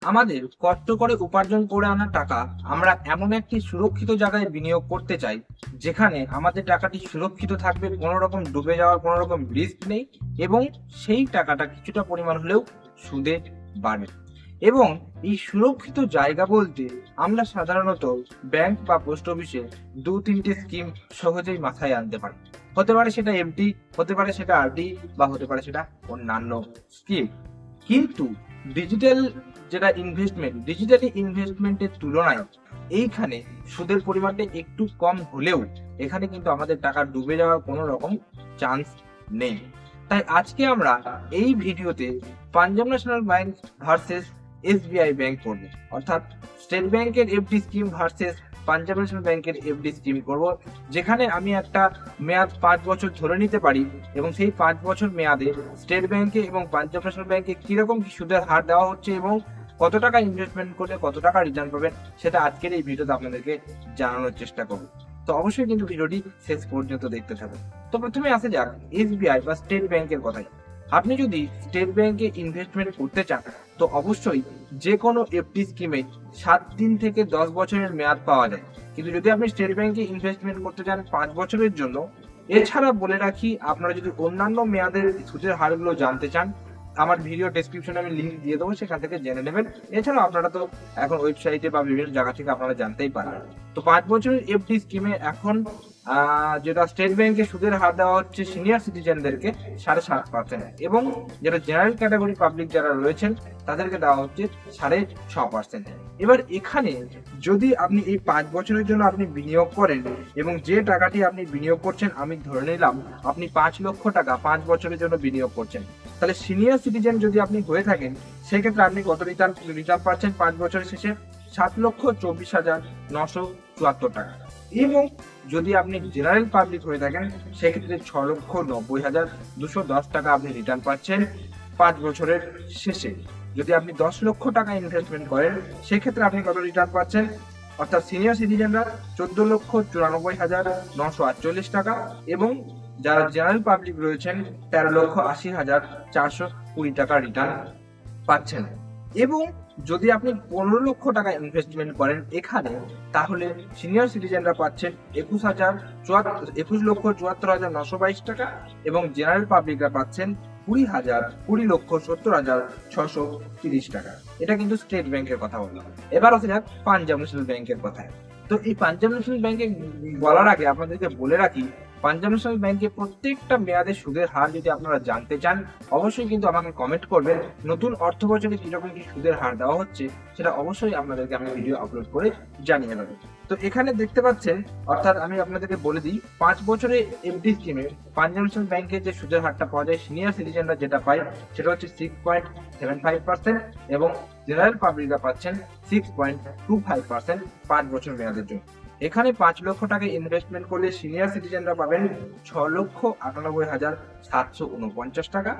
আমাদের কষ্ট করে উপার্জন করে আনা টাকা আমরা এমন একটি সুরক্ষিত জায়গায় বিনিয়োগ করতে চাই, যেখানে আমাদের টাকাটি সুরক্ষিত থাকবে, কোনো রকম ডুবে যাওয়ার কোনো রকম রিস্ক নেই, এবং সেই টাকাটা কিছুটা পরিমাণ হলেও সুদে বাড়ে। এবং এই সুরক্ষিত জায়গা বলতে আমরা সাধারণত ব্যাংক বা পোস্ট অফিসে 2-3টে স্কিম সহজেই মাথায় আনতে পারি। হতে পারে সেটা এফডি, হতে পারে সেটা আরডি, বা হতে পারে সেটা অন্যান্য স্কিম। কিন্তু ডিজিটাল যেটা ইনভেস্টমেন্ট, ডিজিটালি ইনভেস্টমেন্টের তুলনায় এইখানে সুদের পরিমাণটা একটু কম হলেও এখানে কিন্তু আমাদের টাকা ডুবে যাওয়ার কোনো রকম চান্স নেই। তাই আজকে আমরা এই ভিডিওতে Punjab national bank versus SBI bank করব, অর্থাৎ স্টেট ব্যাংকের FD scheme versus Punjab national ব্যাংকের এফডি স্কিম করব, যেখানে আমি একটা মেয়াদ 5 বছর ধরে নিতে পারি এবং সেই 5 বছর মেয়াদে স্টেট ব্যাংকে এবং পাঞ্জাব ন্যাশনাল ব্যাংকে কিরকম কি সুদের হার দেওয়া হচ্ছে এবং কত টাকা ইনভেস্টমেন্ট করলে কত টাকা রিটার্ন পাবেন, সেটা আজকের এই ভিডিওতে আপনাদেরকে জানানোর চেষ্টা করব। তো অবশ্যই কিন্তু ভিডিওটি শেষ পর্যন্ত দেখতে থাকুন। তো প্রথমে আসা যাক এসবিআই বা স্টেট ব্যাংকের কথায়। আপনি যদি স্টেট ব্যাংকে ইনভেস্টমেন্ট করতে চান, তো অবশ্যই যে কোনো এফডি স্কিমে 7 দিন থেকে 10 বছরের মেয়াদ পাওয়া যায়। কিন্তু যদি আপনি স্টেট ব্যাংকে ইনভেস্টমেন্ট করতে চান 5 বছরের জন্য, এছাড়া বলে রাখি, আপনারা যদি অন্যান্য মেয়াদের সুদের হারগুলো জানতে চান, আমার ভিডিও ডেসক্রিপশনে আমি লিংক দিয়ে দেবো, সেখান থেকে জেনে নেবেন। এছাড়াও আপনারা তো এখন ওয়েবসাইটে বা বিভিন্ন জায়গা থেকে আপনারা জানতেই পারবেন। তো 5 বছরের এফডি স্কিমে এখন যেটা স্টেট ব্যাংকে সুদের হার দেওয়া হচ্ছে সিনিয়র সিটিজেনদেরকে 7.5%, এবং যেটা জেনারেল ক্যাটাগরি পাবলিক যারা রয়েছেন তাদেরকে দেওয়া হচ্ছে 6.5%। এবার এখানে যদি আপনি এই 5 বছরের জন্য আপনি বিনিয়োগ করেন এবং যে টাকাটি আপনি বিনিয়োগ করছেন, আমি ধরে নিলাম আপনি 5 লক্ষ টাকা 5 বছরের জন্য বিনিয়োগ করছেন, তাহলে সিনিয়র সিটিজেন যদি আপনি হয়ে থাকেন, সেক্ষেত্রে আপনি কত রিটার্ন পাচ্ছেন 5 বছরের শেষে? 7,24,974 টাকা। এবং যদি আপনি জেনারেল পাবলিক হয়ে থাকেন, সেক্ষেত্রে 6,90,210 টাকা আপনি রিটার্ন পাচ্ছেন 5 বছরের শেষে। যদি আপনি 10 লক্ষ টাকা ইনভেস্টমেন্ট করেন, সেক্ষেত্রে আপনি কত রিটার্ন পাচ্ছেন? অর্থাৎ সিনিয়র সিটিজেনরা 14,94,948 টাকা, এবং যারা জেনারেল পাবলিক রয়েছেন 13,80,420 টাকা রিটার্ন পাচ্ছেন। এবং যদি আপনি 15 লক্ষ টাকা ইনভেস্টমেন্ট করেন এখানে, তাহলে সিনিয়র সিটিজেনরা পাচ্ছেন 21,74,922 টাকা, এবং জেনারেল পাবলিকরা পাচ্ছেন 20,70,630 টাকা। এটা কিন্তু স্টেট ব্যাংকের কথা বললাম। এবার আসা যাক পাঞ্জাব ন্যাশনাল ব্যাংকের কথায়। তো এই পাঞ্জাব ন্যাশনাল ব্যাংকে বলার আগে আপনাদেরকে বলে রাখি, পাঞ্জাব ন্যাশনাল ব্যাংকে প্রত্যেকটা মেয়াদে সুদের হার যদি আপনারা জানতে চান, অবশ্যই কিন্তু আমাকে কমেন্ট করবেন। নতুন অর্থ বছরে কিরকম কি সুদের হার দেওয়া হচ্ছে, সেটা অবশ্যই আপনাদেরকে আমি ভিডিও আপলোড করে জানিয়ে দেবো। তো এখানে দেখতে পাচ্ছেন, অর্থাৎ আমি আপনাদেরকে বলে দিই, 5 বছরে এফডি স্কিমে পাঞ্জাব ন্যাশনাল ব্যাংকের যে সুদের হারটা পাওয়া যায়, সিনিয়র সিটিজেনরা যেটা পায় সেটা হচ্ছে 6.75%, এবং জেনারেল পাবলিকরা পাচ্ছেন 6.25% 5 বছর মেয়াদের জন্য। এখানে 5 লক্ষ টাকা ইনভেস্টমেন্ট করলে সিনিয়র সিটিজেনরা পাবেন 6,98,749 টাকা,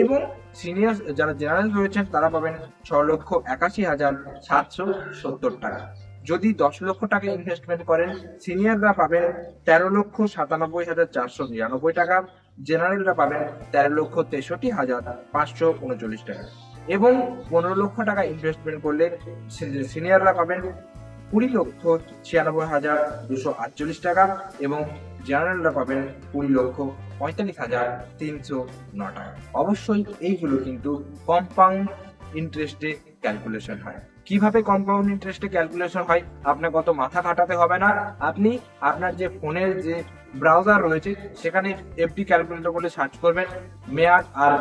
এবং সিনিয়র যারা জেনারেল রয়েছেন তারা পাবেন 6,81,770 টাকা। যদি 10 লক্ষ টাকা ইনভেস্টমেন্ট করেন, সিনিয়ররা পাবেন 13,97,499 টাকা, জেনারেলরা পাবেন 13,63,539 টাকা। এবং 15 লক্ষ টাকা ইনভেস্টমেন্ট করলে সিনিয়ররা পাবেন 20,96,248 টাকা, এবং জেনারেলরা পাবেন 20,45,309 টাকা। অবশ্যই এইগুলো কিন্তু কম্পাউন্ড ইন্টারেস্টে ক্যালকুলেশন হয়। কিভাবে কম্পাউন্ড ইন্টারেস্টে ক্যালকুলেশন হয়, আপনার কত মাথা খাটাতে হবে না। আপনি আপনার যে ফোনের যে ব্রাউজার রয়েছে, সেখানে এফডি ক্যালকুলেটর বলে সার্চ করবেন, মেয়াদ আর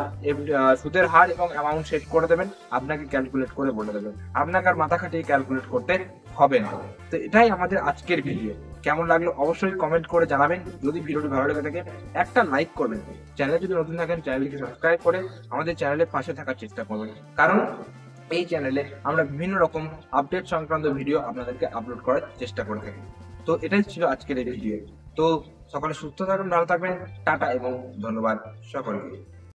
সুদের হার এবং অ্যামাউন্ট সেট করে দেবেন, আপনাকে ক্যালকুলেট করে বলে দেবেন। আপনাকে আর মাথা খাটিয়ে ক্যালকুলেট করতে হবে না। তো এটাই আমাদের আজকের ভিডিও। কেমন লাগলো অবশ্যই কমেন্ট করে জানাবেন। যদি ভিডিওটি ভালো লেগে থাকে একটা লাইক করবেন। চ্যানেলে যদি নতুন থাকেন, চ্যানেলটিকে সাবস্ক্রাইব করে আমাদের চ্যানেলের পাশে থাকার চেষ্টা করবেন, কারণ এই চ্যানেলে আমরা বিভিন্ন রকম আপডেট সংক্রান্ত ভিডিও আপনাদেরকে আপলোড করার চেষ্টা করে থাকি। তো এটাই ছিল আজকের এই ভিডিও। তো সকলে সুস্থ থাকবেন, ভালো থাকবেন, টাটা এবং ধন্যবাদ সকলকে।